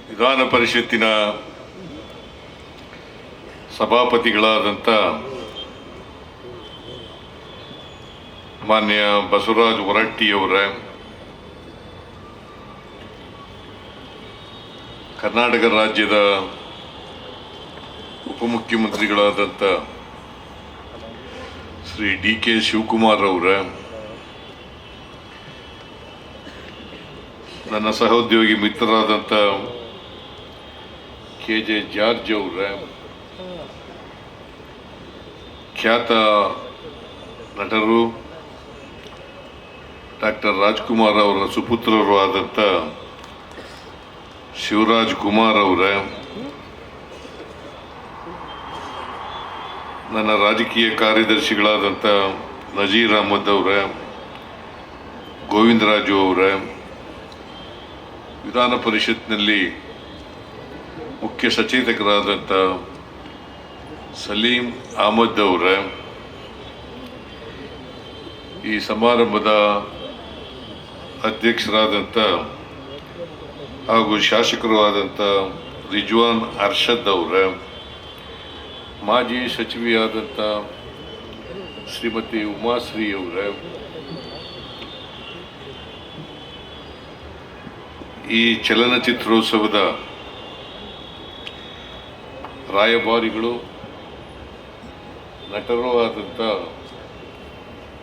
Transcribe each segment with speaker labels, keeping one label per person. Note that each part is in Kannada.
Speaker 1: ವಿಧಾನ ಪರಿಷತ್ತಿನ ಸಭಾಪತಿಗಳಾದಂಥ ಮಾನ್ಯ ಬಸವರಾಜ ಹೊರಟ್ಟಿಯವರ, ಕರ್ನಾಟಕ ರಾಜ್ಯದ ಉಪಮುಖ್ಯಮಂತ್ರಿಗಳಾದಂಥ ಶ್ರೀ ಡಿ.ಕೆ. ಶಿವಕುಮಾರ್ ಅವರ, ನನ್ನ ಸಹೋದ್ಯೋಗಿ ಮಿತ್ರರಾದಂಥ ಕೆ.ಜೆ. ಜಾರ್ಜ್ ಅವರ, ಖ್ಯಾತ ನಟರು ಡಾಕ್ಟರ್ ರಾಜ್ಕುಮಾರ್ ಅವರ ಸುಪುತ್ರರು ಆದಂಥ ಶಿವರಾಜ್ ಕುಮಾರ್ ಅವರ, ನನ್ನ ರಾಜಕೀಯ ಕಾರ್ಯದರ್ಶಿಗಳಾದಂಥ ನಜೀರ್ ಅಹಮದ್ ಅವರ, ಗೋವಿಂದರಾಜು ಅವರ, ವಿಧಾನ ಪರಿಷತ್ನಲ್ಲಿ ಮುಖ್ಯ ಸಚೇತಕರಾದಂಥ ಸಲೀಂ ಅಹಮದ್ ಅವರ, ಈ ಸಮಾರಂಭದ ಅಧ್ಯಕ್ಷರಾದಂಥ ಹಾಗೂ ಶಾಸಕರು ಆದಂಥ ರಿಜ್ವಾನ್ ಅರ್ಷದ್ ಅವರ, ಮಾಜಿ ಸಚಿವೆಯಾದಂಥ ಶ್ರೀಮತಿ ಉಮಾಶ್ರೀ ಅವರ, ಈ ಚಲನಚಿತ್ರೋತ್ಸವದ ರಾಯಭಾರಿಗಳು, ನಟರು ಆದಂಥ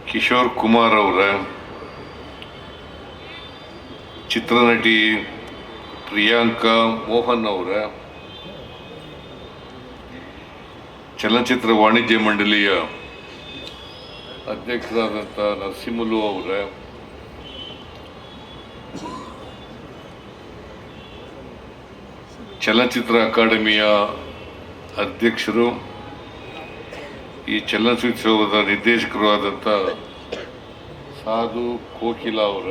Speaker 1: ಕಿಶೋರ್ ಕುಮಾರ್ ಅವರ, ಚಿತ್ರನಟಿ ಪ್ರಿಯಾಂಕಾ ಮೋಹನ್ ಅವರ, ಚಲನಚಿತ್ರ ವಾಣಿಜ್ಯ ಮಂಡಳಿಯ ಅಧ್ಯಕ್ಷರಾದಂಥ ನರಸಿಂಹಲು ಅವರ, ಚಲನಚಿತ್ರ ಅಕಾಡೆಮಿಯ ಅಧ್ಯಕ್ಷರು, ಈ ಚಲನಚಿತ್ರೋತ್ಸವದ ನಿರ್ದೇಶಕರು ಆದಂಥ ಸಾಧು ಕೋಕಿಲ ಅವರ,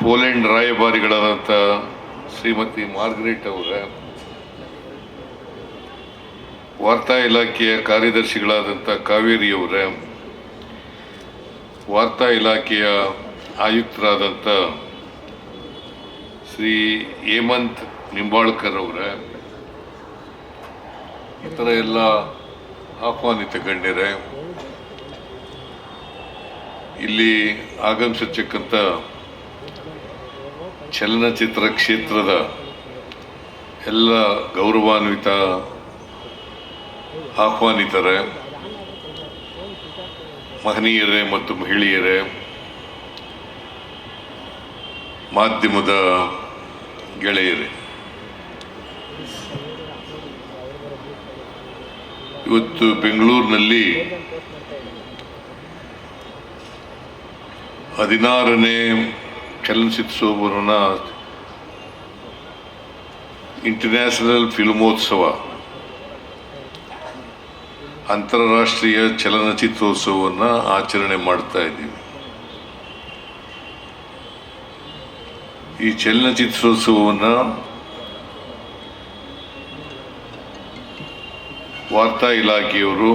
Speaker 1: ಪೋಲೆಂಡ್ ರಾಯಭಾರಿಗಳಾದಂಥ ಶ್ರೀಮತಿ ಮಾರ್ಗರೇಟ್ ಅವರ, ವಾರ್ತಾ ಇಲಾಖೆಯ ಕಾರ್ಯದರ್ಶಿಗಳಾದಂಥ ಕಾವೇರಿ ಅವರ, ವಾರ್ತಾ ಇಲಾಖೆಯ ಆಯುಕ್ತರಾದಂಥ ಶ್ರೀ ಹೇಮಂತ್ ನಿಂಬಾಳ್ಕರ್ ಅವರ, ಇತರ ಎಲ್ಲ ಆಹ್ವಾನಿತ ಗಣ್ಯರೇ, ಇಲ್ಲಿ ಆಗಮಿಸಿರ್ತಕ್ಕಂಥ ಚಲನಚಿತ್ರ ಕ್ಷೇತ್ರದ ಎಲ್ಲ ಗೌರವಾನ್ವಿತ ಆಹ್ವಾನಿತರೇ, ಮಹನೀಯರೇ ಮತ್ತು ಮಹಿಳೆಯರೇ, ಮಾಧ್ಯಮದ ಗೆಳೆಯರೇ, ಇವತ್ತು ಬೆಂಗಳೂರಿನಲ್ಲಿ 16ನೇ ಚಲನಚಿತ್ರೋತ್ಸವವನ್ನು ಇಂಟರ್ನ್ಯಾಷನಲ್ ಫಿಲ್ಮೋತ್ಸವ, ಅಂತಾರಾಷ್ಟ್ರೀಯ ಚಲನಚಿತ್ರೋತ್ಸವವನ್ನು ಆಚರಣೆ ಮಾಡ್ತಾ ಇದ್ದೀವಿ. ಈ ಚಲನಚಿತ್ರೋತ್ಸವವನ್ನು ವಾರ್ತಾ ಇಲಾಖೆಯವರು,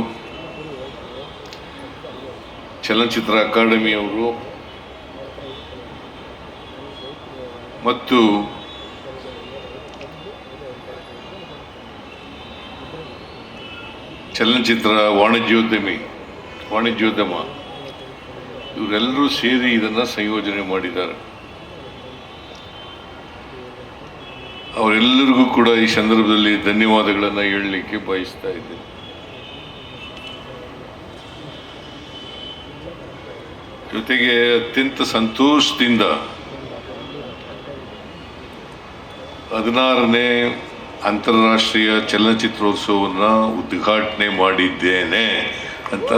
Speaker 1: ಚಲನಚಿತ್ರ ಅಕಾಡೆಮಿಯವರು ಮತ್ತು ಚಲನಚಿತ್ರ ವಾಣಿಜ್ಯೋದ್ಯಮ ಇವರೆಲ್ಲರೂ ಸೇರಿ ಇದನ್ನು ಸಂಯೋಜನೆ ಮಾಡಿದ್ದಾರೆ. ಅವರೆಲ್ಲರಿಗೂ ಕೂಡ ಈ ಸಂದರ್ಭದಲ್ಲಿ ಧನ್ಯವಾದಗಳನ್ನು ಹೇಳಲಿಕ್ಕೆ ಬಯಸ್ತಾ ಇದ್ದೇನೆ. ಜೊತೆಗೆ ಅತ್ಯಂತ ಸಂತೋಷದಿಂದ 16ನೇ ಅಂತಾರಾಷ್ಟ್ರೀಯ ಚಲನಚಿತ್ರೋತ್ಸವವನ್ನು ಉದ್ಘಾಟನೆ ಮಾಡಿದ್ದೇನೆ ಅಂತ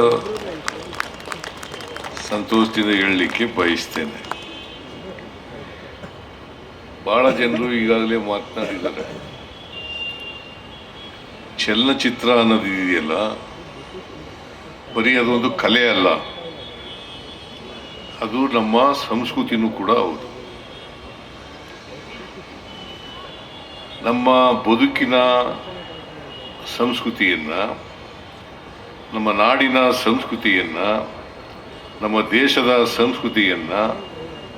Speaker 1: ಸಂತೋಷದಿಂದ ಹೇಳಲಿಕ್ಕೆ ಬಯಸ್ತೇನೆ. ಬಹಳ ಜನರು ಈಗಾಗಲೇ ಮಾತನಾಡಿದ್ದಾರೆ. ಚಲನಚಿತ್ರ ಅನ್ನೋದು ಇದೆಯಲ್ಲ, ಬರೀ ಅದೊಂದು ಕಲೆ ಅಲ್ಲ, ಅದು ನಮ್ಮ ಸಂಸ್ಕೃತಿನೂ ಕೂಡ ಹೌದು. ನಮ್ಮ ಬದುಕಿನ ಸಂಸ್ಕೃತಿಯನ್ನು, ನಮ್ಮ ನಾಡಿನ ಸಂಸ್ಕೃತಿಯನ್ನು, ನಮ್ಮ ದೇಶದ ಸಂಸ್ಕೃತಿಯನ್ನು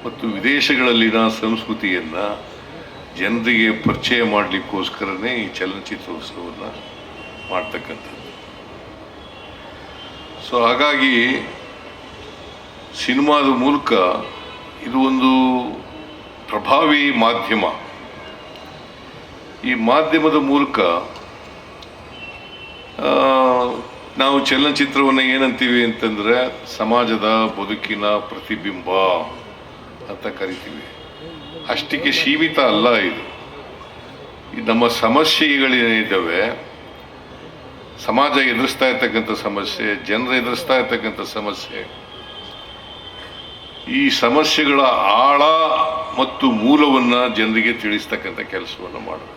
Speaker 1: ಮತ್ತು ವಿದೇಶಗಳಲ್ಲಿನ ಸಂಸ್ಕೃತಿಯನ್ನು ಜನರಿಗೆ ಪರಿಚಯ ಮಾಡಲಿಕ್ಕೋಸ್ಕರನೇ ಈ ಚಲನಚಿತ್ರೋತ್ಸವವನ್ನು ಮಾಡ್ತಕ್ಕಂಥದ್ದು. ಸೊ ಹಾಗಾಗಿ ಸಿನಿಮಾದ ಮೂಲಕ ಇದು ಒಂದು ಪ್ರಭಾವಿ ಮಾಧ್ಯಮ. ಈ ಮಾಧ್ಯಮದ ಮೂಲಕ ನಾವು ಚಲನಚಿತ್ರವನ್ನು ಏನಂತೀವಿ ಅಂತಂದರೆ ಸಮಾಜದ ಬದುಕಿನ ಪ್ರತಿಬಿಂಬ ಅಂತ ಕರಿತೀವಿ. ಅಷ್ಟಕ್ಕೆ ಸೀಮಿತ ಅಲ್ಲ ಇದು. ನಮ್ಮ ಸಮಸ್ಯೆಗಳೇನಿದ್ದಾವೆ, ಸಮಾಜ ಎದುರಿಸ್ತಾ ಇರ್ತಕ್ಕಂಥ ಸಮಸ್ಯೆ, ಜನರು ಎದುರಿಸ್ತಾ ಇರ್ತಕ್ಕಂಥ ಸಮಸ್ಯೆ, ಈ ಸಮಸ್ಯೆಗಳ ಆಳ ಮತ್ತು ಮೂಲವನ್ನು ಜನರಿಗೆ ತಿಳಿಸ್ತಕ್ಕಂಥ ಕೆಲಸವನ್ನು ಮಾಡಬೇಕು.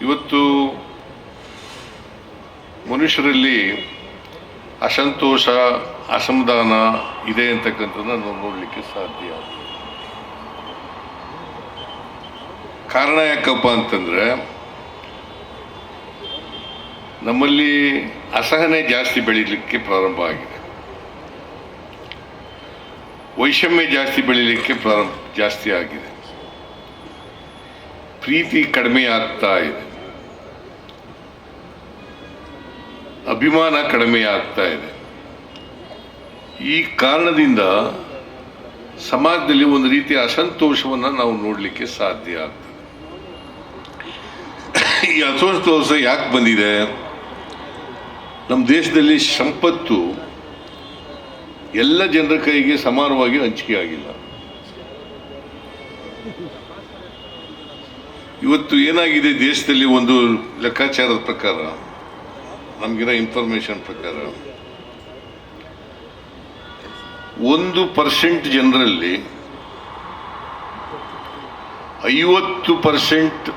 Speaker 1: ಇವತ್ತು ಮನುಷ್ಯರಲ್ಲಿ ಅಸಂತೋಷ, ಅಸಮಾಧಾನ ಇದೆ ಅಂತಕ್ಕಂಥದ್ದನ್ನು ನಾವು ನೋಡಲಿಕ್ಕೆ ಸಾಧ್ಯ. ಕಾರಣ ಯಾಕಪ್ಪ ಅಂತಂದರೆ ನಮ್ಮಲ್ಲಿ ಅಸಹನೆ ಜಾಸ್ತಿ ಬೆಳೀಲಿಕ್ಕೆ ಪ್ರಾರಂಭ ಆಗಿದೆ, ವೈಷಮ್ಯ ಜಾಸ್ತಿ ಜಾಸ್ತಿ ಆಗಿದೆ, ಪ್ರೀತಿ ಕಡಿಮೆ ಆಗ್ತಾ ಇದೆ, ಅಭಿಮಾನ ಕಡಿಮೆ ಆಗ್ತಾ ಇದೆ. ಈ ಕಾರಣದಿಂದ ಸಮಾಜದಲ್ಲಿ ಒಂದು ರೀತಿಯ ಅಸಂತೋಷವನ್ನು ನಾವು ನೋಡಲಿಕ್ಕೆ ಸಾಧ್ಯ ಆಗ್ತದೆ. ಈ ಅಸಂತೋಷ ಯಾಕೆ ಬಂದಿದೆ? ನಮ್ಮ ದೇಶದಲ್ಲಿ ಸಂಪತ್ತು ಎಲ್ಲ ಜನರ ಕೈಗೆ ಸಮಾನವಾಗಿ ಹಂಚಿಕೆ ಆಗಿಲ್ಲ. ಇವತ್ತು ಏನಾಗಿದೆ ದೇಶದಲ್ಲಿ, ಒಂದು ಲೆಕ್ಕಾಚಾರದ ಪ್ರಕಾರ, ನಮಗಿರೋ ಇನ್ಫಾರ್ಮೇಶನ್ ಪ್ರಕಾರ 1% ಜನರಲ್ಲಿ 50%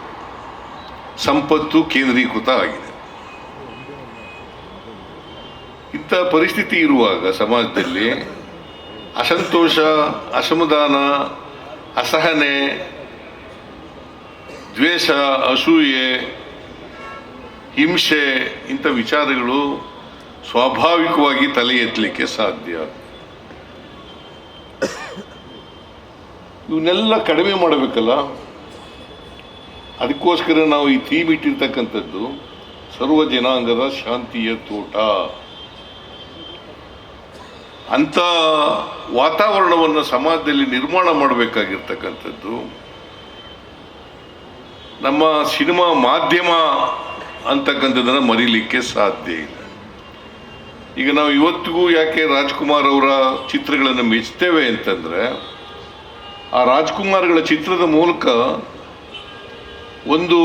Speaker 1: ಸಂಪತ್ತು ಕೇಂದ್ರೀಕೃತ ಆಗಿದೆ. ಇಂಥ ಪರಿಸ್ಥಿತಿ ಇರುವಾಗ ಸಮಾಜದಲ್ಲಿ ಅಸಂತೋಷ, ಅಸಮಾಧಾನ, ಅಸಹನೆ, ದ್ವೇಷ, ಅಸೂಯೆ, ಹಿಂಸೆ ಇಂಥ ವಿಚಾರಗಳು ಸ್ವಾಭಾವಿಕವಾಗಿ ತಲೆ ಎತ್ತಲಿಕ್ಕೆ ಸಾಧ್ಯ. ಇವನ್ನೆಲ್ಲ ಕಡಿಮೆ ಮಾಡಬೇಕಲ್ಲ. ಅದಕ್ಕೋಸ್ಕರ ನಾವು ಈ ಥೀಮ್ ಇಟ್ಟಿರ್ತಕ್ಕಂಥದ್ದು ಸರ್ವ ಜನಾಂಗದ ಶಾಂತಿಯ ತೋಟ. ಅಂಥ ವಾತಾವರಣವನ್ನು ಸಮಾಜದಲ್ಲಿ ನಿರ್ಮಾಣ ಮಾಡಬೇಕಾಗಿರ್ತಕ್ಕಂಥದ್ದು ನಮ್ಮ ಸಿನಿಮಾ ಮಾಧ್ಯಮ ಅಂತಕ್ಕಂಥದ್ದನ್ನು ಮರೀಲಿಕ್ಕೆ ಸಾಧ್ಯ ಇಲ್ಲ. ಈಗ ನಾವು ಇವತ್ತಿಗೂ ಯಾಕೆ ರಾಜ್ಕುಮಾರ್ ಅವರ ಚಿತ್ರಗಳನ್ನು ಮೆಚ್ತೇವೆ ಅಂತಂದರೆ, ಆ ರಾಜ್ಕುಮಾರ್ಗಳ ಚಿತ್ರದ ಮೂಲಕ ಒಂದು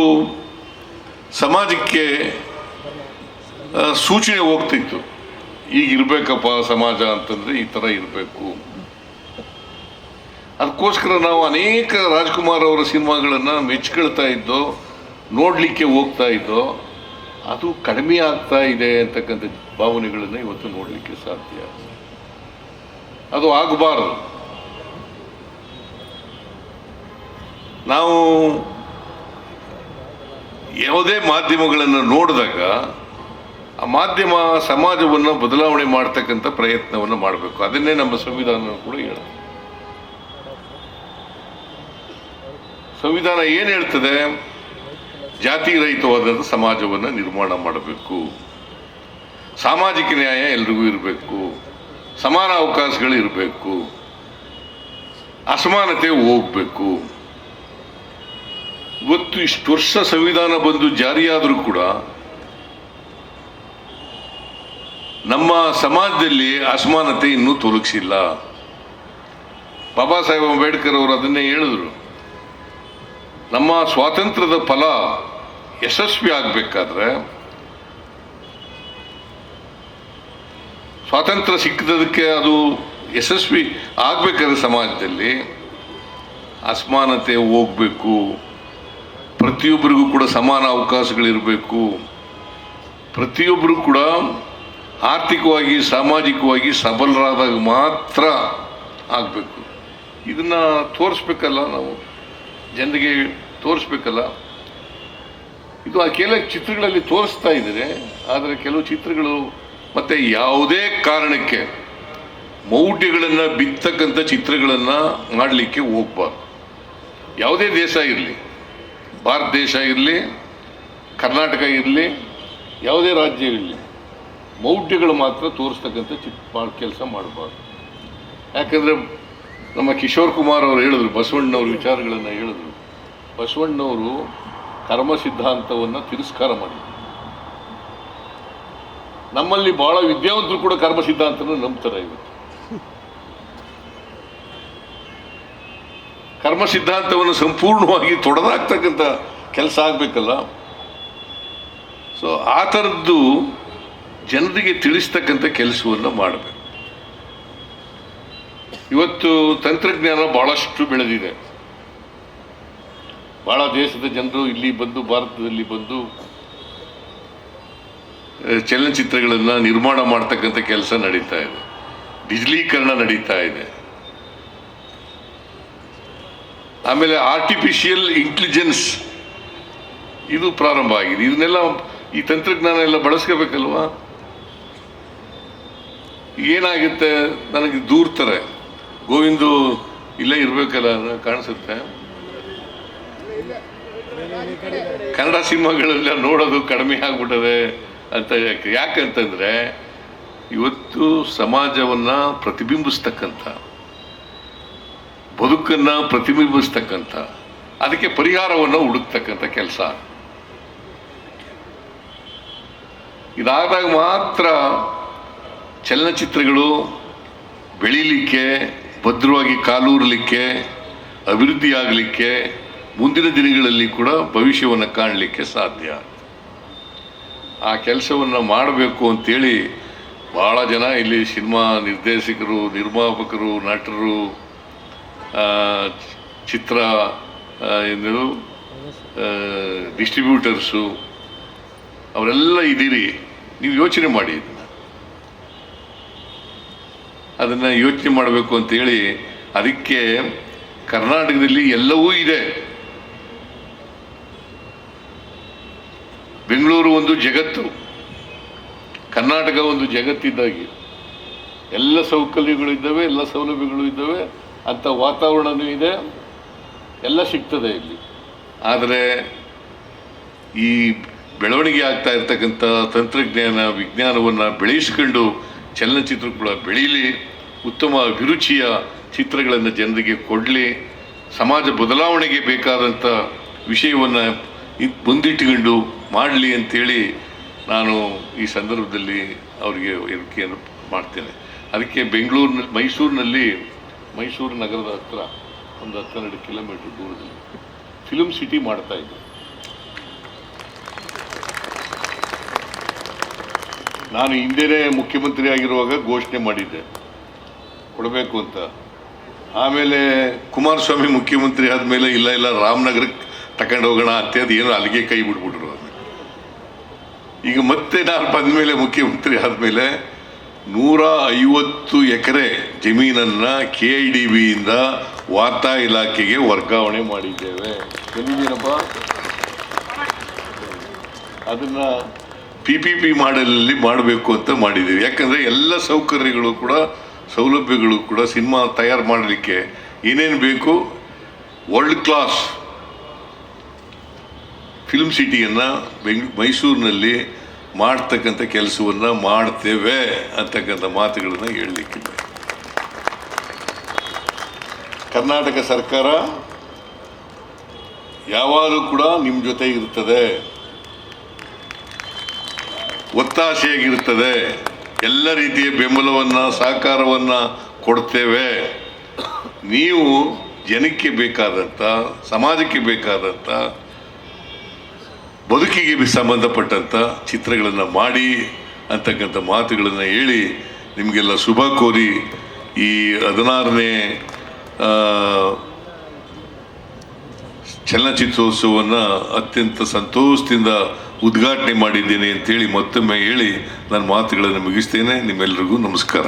Speaker 1: ಸಮಾಜಕ್ಕೆ ಸೂಚನೆ ಹೋಗ್ತಿತ್ತು, ಈಗಿರ್ಬೇಕಪ್ಪ ಸಮಾಜ ಅಂತಂದರೆ ಈ ಥರ ಇರಬೇಕು. ಅದಕ್ಕೋಸ್ಕರ ನಾವು ಅನೇಕ ರಾಜ್ಕುಮಾರ್ ಅವರ ಸಿನಿಮಾಗಳನ್ನು ಮೆಚ್ಕೊಳ್ತಾ ಇದ್ದೋ, ನೋಡಲಿಕ್ಕೆ ಹೋಗ್ತಾ ಇದ್ದೋ. ಅದು ಕಡಿಮೆ ಆಗ್ತಾ ಇದೆ ಅಂತಕ್ಕಂಥ ಭಾವನೆಗಳನ್ನು ಇವತ್ತು ನೋಡಲಿಕ್ಕೆ ಸಾಧ್ಯ. ಅದು ಆಗಬಾರದು. ನಾವು ಯಾವುದೇ ಮಾಧ್ಯಮಗಳನ್ನು ನೋಡಿದಾಗ ಆ ಮಾಧ್ಯಮ ಸಮಾಜವನ್ನು ಬದಲಾವಣೆ ಮಾಡ್ತಕ್ಕಂಥ ಪ್ರಯತ್ನವನ್ನು ಮಾಡಬೇಕು. ಅದನ್ನೇ ನಮ್ಮ ಸಂವಿಧಾನ ಕೂಡ ಹೇಳುತ್ತೆ. ಸಂವಿಧಾನ ಏನು ಹೇಳ್ತದೆ? ಜಾತಿ ರಹಿತವಾದಂಥ ಸಮಾಜವನ್ನು ನಿರ್ಮಾಣ ಮಾಡಬೇಕು, ಸಾಮಾಜಿಕ ನ್ಯಾಯ ಎಲ್ರಿಗೂ ಇರಬೇಕು, ಸಮಾನ ಅವಕಾಶಗಳು ಇರಬೇಕು, ಅಸಮಾನತೆ ಹೋಗಬೇಕು. ಇವತ್ತು ಇಷ್ಟು ವರ್ಷ ಸಂವಿಧಾನ ಬಂದು ಜಾರಿಯಾದರೂ ಕೂಡ ನಮ್ಮ ಸಮಾಜದಲ್ಲಿ ಅಸಮಾನತೆ ಇನ್ನೂ ತೊಲಗಿಸಿಲ್ಲ. ಬಾಬಾ ಸಾಹೇಬ್ ಅಂಬೇಡ್ಕರ್ ಅವರು ಅದನ್ನೇ ಹೇಳಿದ್ರು. ನಮ್ಮ ಸ್ವಾತಂತ್ರ್ಯದ ಫಲ ಯಶಸ್ವಿ ಆಗಬೇಕಾದ್ರೆ, ಸ್ವಾತಂತ್ರ್ಯ ಸಿಕ್ಕದಕ್ಕೆ ಅದು ಯಶಸ್ವಿ ಆಗಬೇಕಾದ್ರೆ ಸಮಾಜದಲ್ಲಿ ಅಸಮಾನತೆ ಹೋಗಬೇಕು, ಪ್ರತಿಯೊಬ್ಬರಿಗೂ ಕೂಡ ಸಮಾನ ಅವಕಾಶಗಳಿರಬೇಕು, ಪ್ರತಿಯೊಬ್ಬರು ಕೂಡ ಆರ್ಥಿಕವಾಗಿ ಸಾಮಾಜಿಕವಾಗಿ ಸಬಲರಾದಾಗ ಮಾತ್ರ ಆಗಬೇಕು. ಇದನ್ನು ತೋರಿಸ್ಬೇಕಲ್ಲ, ನಾವು ಜನರಿಗೆ ತೋರಿಸ್ಬೇಕಲ್ಲ. ಇದು ಆ ಕೆಲವು ಚಿತ್ರಗಳಲ್ಲಿ ತೋರಿಸ್ತಾ ಇದ್ದಾರೆ. ಆದರೆ ಕೆಲವು ಚಿತ್ರಗಳು ಮತ್ತೆ ಯಾವುದೇ ಕಾರಣಕ್ಕೆ ಮೌಢ್ಯಗಳನ್ನು ಬಿತ್ತಕ್ಕಂಥ ಚಿತ್ರಗಳನ್ನು ಮಾಡಲಿಕ್ಕೆ ಹೋಗ್ಬಾರ್ದು. ಯಾವುದೇ ದೇಶ ಇರಲಿ, ಭಾರತ ದೇಶ ಇರಲಿ, ಕರ್ನಾಟಕ ಇರಲಿ, ಯಾವುದೇ ರಾಜ್ಯ ಇರಲಿ, ಮೌಢ್ಯಗಳು ಮಾತ್ರ ತೋರಿಸ್ತಕ್ಕಂಥ ಕೆಲಸ ಮಾಡಬಾರ್ದು. ಯಾಕಂದರೆ ನಮ್ಮ ಕಿಶೋರ್ ಕುಮಾರ್ ಅವರು ಹೇಳಿದ್ರು, ಬಸವಣ್ಣವ್ರ ವಿಚಾರಗಳನ್ನು ಹೇಳಿದ್ರು. ಬಸವಣ್ಣವರು ಕರ್ಮ ಸಿದ್ಧಾಂತವನ್ನು ತಿರಸ್ಕಾರ ಮಾಡಿದರು. ನಮ್ಮಲ್ಲಿ ಭಾಳ ವಿದ್ಯಾವಂತರು ಕೂಡ ಕರ್ಮ ಸಿದ್ಧಾಂತನ ನಂಬ್ತಾರೆ. ಇವತ್ತು ಕರ್ಮ ಸಿದ್ಧಾಂತವನ್ನು ಸಂಪೂರ್ಣವಾಗಿ ತೊಡೆದಾಕ್ತಕ್ಕಂಥ ಕೆಲಸ ಆಗಬೇಕಲ್ಲ. ಸೊ ಆ ಥರದ್ದು ಜನರಿಗೆ ತಿಳಿಸ್ತಕ್ಕಂಥ ಕೆಲಸವನ್ನು ಮಾಡಬೇಕು. ಇವತ್ತು ತಂತ್ರಜ್ಞಾನ ಭಾಳಷ್ಟು ಬೆಳೆದಿದೆ. ಭಾಳ ದೇಶದ ಜನರು ಇಲ್ಲಿ ಬಂದು, ಭಾರತದಲ್ಲಿ ಬಂದು ಚಲನಚಿತ್ರಗಳನ್ನು ನಿರ್ಮಾಣ ಮಾಡ್ತಕ್ಕಂಥ ಕೆಲಸ ನಡೀತಾ ಇದೆ. ಡಿಜಿಟಲೀಕರಣ ನಡೀತಾ ಇದೆ. ಆಮೇಲೆ ಆರ್ಟಿಫಿಷಿಯಲ್ ಇಂಟೆಲಿಜೆನ್ಸ್ ಇದು ಪ್ರಾರಂಭ ಆಗಿದೆ. ಇದನ್ನೆಲ್ಲ, ಈ ತಂತ್ರಜ್ಞಾನ ಎಲ್ಲ ಬಳಸ್ಕೋಬೇಕಲ್ವಾ. ಏನಾಗುತ್ತೆ, ನನಗೆ ದೂರ್ತಾರೆ, ಗೋವಿಂದು ಇಲ್ಲೇ ಇರಬೇಕಲ್ಲ ಕಾಣಿಸುತ್ತೆ. ಕನ್ನಡ ಸಿನಿಮಾಗಳೆಲ್ಲ ನೋಡೋದು ಕಡಿಮೆ ಆಗ್ಬಿಟ್ಟದೆ ಅಂತ. ಯಾಕಂತಂದರೆ ಇವತ್ತು ಸಮಾಜವನ್ನು ಪ್ರತಿಬಿಂಬಿಸ್ತಕ್ಕಂಥ, ಬದುಕನ್ನು ಪ್ರತಿಬಿಂಬಿಸ್ತಕ್ಕಂಥ, ಅದಕ್ಕೆ ಪರಿಹಾರವನ್ನು ಹುಡುಕ್ತಕ್ಕಂಥ ಕೆಲಸ ಇದಾದಾಗ ಮಾತ್ರ ಚಲನಚಿತ್ರಗಳು ಬೆಳೀಲಿಕ್ಕೆ, ಭದ್ರವಾಗಿ ಕಾಲೂರಲಿಕ್ಕೆ, ಅಭಿವೃದ್ಧಿ ಆಗಲಿಕ್ಕೆ, ಮುಂದಿನ ದಿನಗಳಲ್ಲಿ ಕೂಡ ಭವಿಷ್ಯವನ್ನು ಕಾಣಲಿಕ್ಕೆ ಸಾಧ್ಯ. ಆ ಕೆಲಸವನ್ನು ಮಾಡಬೇಕು ಅಂತೇಳಿ ಭಾಳ ಜನ ಇಲ್ಲಿ ಸಿನಿಮಾ ನಿರ್ದೇಶಕರು, ನಿರ್ಮಾಪಕರು, ನಟರು, ಚಿತ್ರ ಡಿಸ್ಟ್ರಿಬ್ಯೂಟರ್ಸು ಅವರೆಲ್ಲ ಇದ್ದೀರಿ. ನೀವು ಯೋಚನೆ ಮಾಡಿ, ಅದನ್ನು ಯೋಚನೆ ಮಾಡಬೇಕು ಅಂತೇಳಿ. ಅದಕ್ಕೆ ಕರ್ನಾಟಕದಲ್ಲಿ ಎಲ್ಲವೂ ಇದೆ. ಬೆಂಗಳೂರು ಒಂದು ಜಗತ್ತು, ಕರ್ನಾಟಕ ಒಂದು ಜಗತ್ತಿದ್ದಾಗಿ ಎಲ್ಲ ಸೌಕರ್ಯಗಳು ಇದ್ದಾವೆ, ಎಲ್ಲ ಸೌಲಭ್ಯಗಳು ಇದ್ದಾವೆ, ಅಂಥ ವಾತಾವರಣವೂ ಇದೆ, ಎಲ್ಲ ಸಿಗ್ತದೆ ಇಲ್ಲಿ. ಆದರೆ ಈ ಬೆಳವಣಿಗೆ ಆಗ್ತಾ ಇರ್ತಕ್ಕಂಥ ತಂತ್ರಜ್ಞಾನ, ವಿಜ್ಞಾನವನ್ನು ಬೆಳೆಸ್ಕೊಂಡು ಚಲನಚಿತ್ರ ಕೂಡ ಬೆಳೀಲಿ, ಉತ್ತಮ ಅಭಿರುಚಿಯ ಚಿತ್ರಗಳನ್ನು ಜನರಿಗೆ ಕೊಡಲಿ, ಸಮಾಜ ಬದಲಾವಣೆಗೆ ಬೇಕಾದಂಥ ವಿಷಯವನ್ನು ಮುಂದಿಟ್ಟುಕೊಂಡು ಮಾಡಲಿ ಅಂಥೇಳಿ ನಾನು ಈ ಸಂದರ್ಭದಲ್ಲಿ ಅವರಿಗೆ ಹೇಳಿಕೆಯನ್ನು ಮಾಡ್ತೇನೆ. ಅದಕ್ಕೆ ಮೈಸೂರು ನಗರದ ಹತ್ರ ಒಂದು 12 ಕಿಲೋಮೀಟರ್ ದೂರದಲ್ಲಿ ಫಿಲ್ಮ್ ಸಿಟಿ ಮಾಡ್ತಾ ಇದ್ದೆ. ನಾನು ಹಿಂದೆನೇ ಮುಖ್ಯಮಂತ್ರಿ ಆಗಿರುವಾಗ ಘೋಷಣೆ ಮಾಡಿದ್ದೆ ಕೊಡಬೇಕು ಅಂತ. ಆಮೇಲೆ ಕುಮಾರಸ್ವಾಮಿ ಮುಖ್ಯಮಂತ್ರಿ ಆದಮೇಲೆ ಇಲ್ಲ ರಾಮನಗರಕ್ಕೆ ತಗೊಂಡು ಹೋಗೋಣ ಅಂತ, ಅದು ಏನು ಅಲ್ಲಿಗೆ ಕೈ ಬಿಟ್ಬಿಟ್ರು. ಈಗ ಮತ್ತೆ ನಾನು ಬಂದ ಮೇಲೆ, ಮುಖ್ಯಮಂತ್ರಿ ಆದಮೇಲೆ 150 ಎಕರೆ ಜಮೀನನ್ನು KIDBಯಿಂದ ವಾರ್ತಾ ಇಲಾಖೆಗೆ ವರ್ಗಾವಣೆ ಮಾಡಿದ್ದೇವೆ. ಎಲ್ಲಿದ್ದೀನಪ್ಪ? ಅದನ್ನು PPP ಮಾಡೆಲಲ್ಲಿ ಮಾಡಬೇಕು ಅಂತ ಮಾಡಿದ್ದೀವಿ. ಯಾಕಂದರೆ ಎಲ್ಲ ಸೌಕರ್ಯಗಳು ಕೂಡ, ಸೌಲಭ್ಯಗಳು ಕೂಡ ಸಿನಿಮಾ ತಯಾರು ಮಾಡಲಿಕ್ಕೆ ಏನೇನು ಬೇಕು, ವರ್ಲ್ಡ್ ಕ್ಲಾಸ್ ಫಿಲ್ಮ್ ಸಿಟಿಯನ್ನು ಮೈಸೂರಿನಲ್ಲಿ ಮಾಡ್ತಕ್ಕಂಥ ಕೆಲಸವನ್ನು ಮಾಡ್ತೇವೆ ಅಂತಕ್ಕಂಥ ಮಾತುಗಳನ್ನು ಹೇಳಲಿಕ್ಕಿದೆ. ಕರ್ನಾಟಕ ಸರ್ಕಾರ ಯಾವಾಗಲೂ ಕೂಡ ನಿಮ್ಮ ಜೊತೆ ಇರ್ತದೆ, ಒತ್ತಾಸೆಯಾಗಿರ್ತದೆ, ಎಲ್ಲ ರೀತಿಯ ಬೆಂಬಲವನ್ನು, ಸಹಕಾರವನ್ನು ಕೊಡ್ತೇವೆ. ನೀವು ಜನಕ್ಕೆ ಬೇಕಾದಂಥ, ಸಮಾಜಕ್ಕೆ ಬೇಕಾದಂಥ, ಬದುಕಿಗೆ ಸಂಬಂಧಪಟ್ಟಂಥ ಚಿತ್ರಗಳನ್ನು ಮಾಡಿ ಅಂತಕ್ಕಂಥ ಮಾತುಗಳನ್ನು ಹೇಳಿ ನಿಮಗೆಲ್ಲ ಶುಭ ಕೋರಿ ಈ 16ನೇ ಚಲನಚಿತ್ರೋತ್ಸವವನ್ನು ಅತ್ಯಂತ ಸಂತೋಷದಿಂದ ಉದ್ಘಾಟನೆ ಮಾಡಿದ್ದೇನೆ ಅಂತೇಳಿ ಮತ್ತೊಮ್ಮೆ ಹೇಳಿ ನನ್ನ ಮಾತುಗಳನ್ನು ಮುಗಿಸ್ತೇನೆ. ನಿಮ್ಮೆಲ್ಲರಿಗೂ ನಮಸ್ಕಾರ.